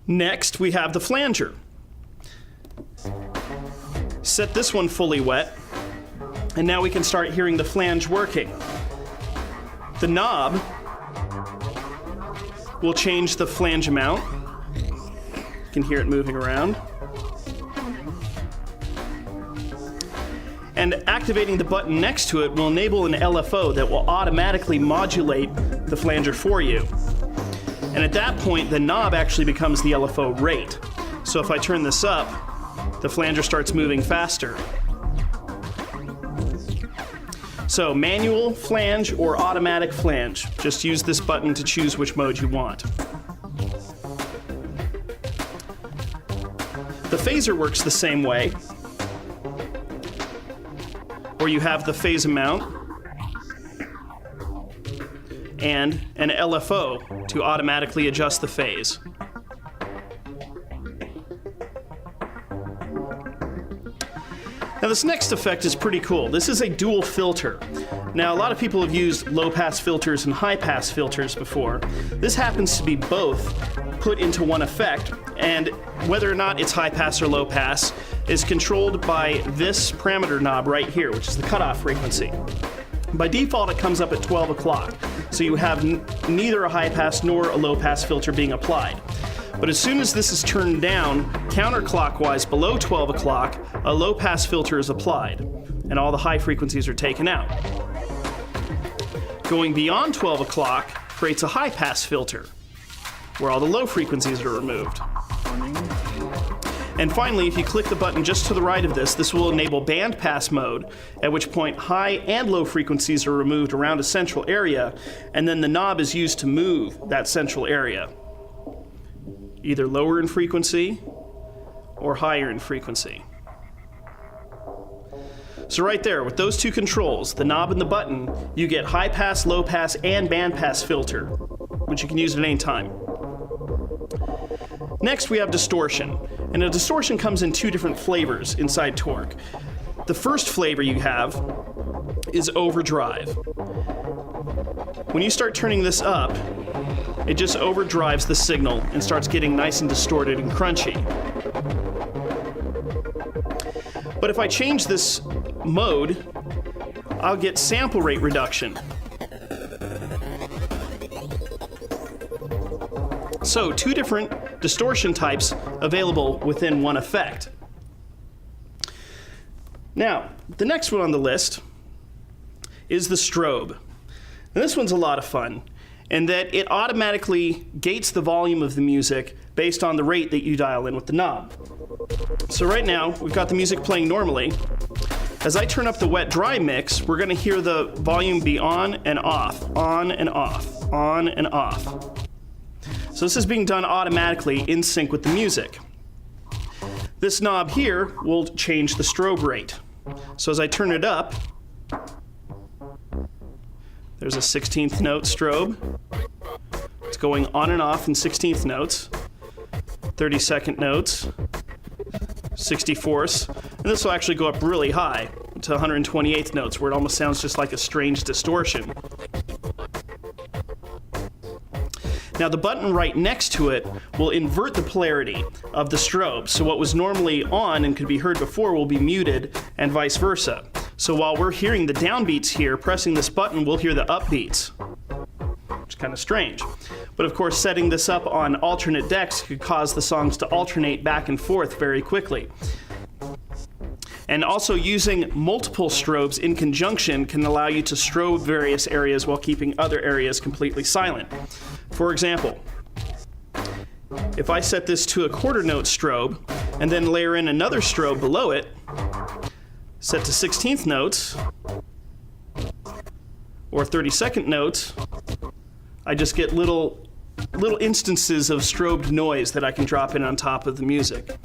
Next, we have the flanger. Set this one fully wet, and now we can start hearing the flange working. The knob will change the flange amount. You can hear it moving around. And activating the button next to it will enable an LFO that will automatically modulate the flanger for you. And at that point, the knob actually becomes the LFO rate. So if I turn this up, the flanger starts moving faster. So manual flange or automatic flange. Just use this button to choose which mode you want. The phaser works the same way, where you have the phase amount and an LFO to automatically adjust the phase. Now this next effect is pretty cool. This is a dual filter. Now a lot of people have used low-pass filters and high-pass filters before. This happens to be both put into one effect, and whether or not it's high-pass or low-pass is controlled by this parameter knob right here, which is the cutoff frequency. By default, it comes up at 12 o'clock, so you have neither a high-pass nor a low-pass filter being applied. But as soon as this is turned down counterclockwise below 12 o'clock, a low-pass filter is applied, and all the high frequencies are taken out. Going beyond 12 o'clock creates a high-pass filter, where all the low frequencies are removed. And finally, if you click the button just to the right of this will enable band pass mode, at which point high and low frequencies are removed around a central area, and then the knob is used to move that central area, either lower in frequency or higher in frequency. So right there, with those two controls, the knob and the button, you get high pass, low pass, and band pass filter, which you can use at any time. Next, we have distortion. And a distortion comes in two different flavors inside Torque. The first flavor you have is overdrive. When you start turning this up, it just overdrives the signal and starts getting nice and distorted and crunchy. But if I change this mode, I'll get sample rate reduction. So, two different distortion types available within one effect. Now, the next one on the list is the strobe. And this one's a lot of fun, in that it automatically gates the volume of the music based on the rate that you dial in with the knob. So right now, we've got the music playing normally. As I turn up the wet-dry mix, we're going to hear the volume be on and off, on and off, on and off. So this is being done automatically in sync with the music. This knob here will change the strobe rate. So as I turn it up, there's a 16th note strobe. It's going on and off in 16th notes, 32nd notes, 64ths, and this will actually go up really high to 128th notes, where it almost sounds just like a strange distortion. Now the button right next to it will invert the polarity of the strobe, so what was normally on and could be heard before will be muted, and vice versa. So while we're hearing the downbeats here, pressing this button, we'll hear the upbeats, which is kind of strange. But of course, setting this up on alternate decks could cause the songs to alternate back and forth very quickly. And also using multiple strobes in conjunction can allow you to strobe various areas while keeping other areas completely silent. For example, if I set this to a quarter note strobe and then layer in another strobe below it, set to 16th notes or 32nd notes, I just get little instances of strobed noise that I can drop in on top of the music.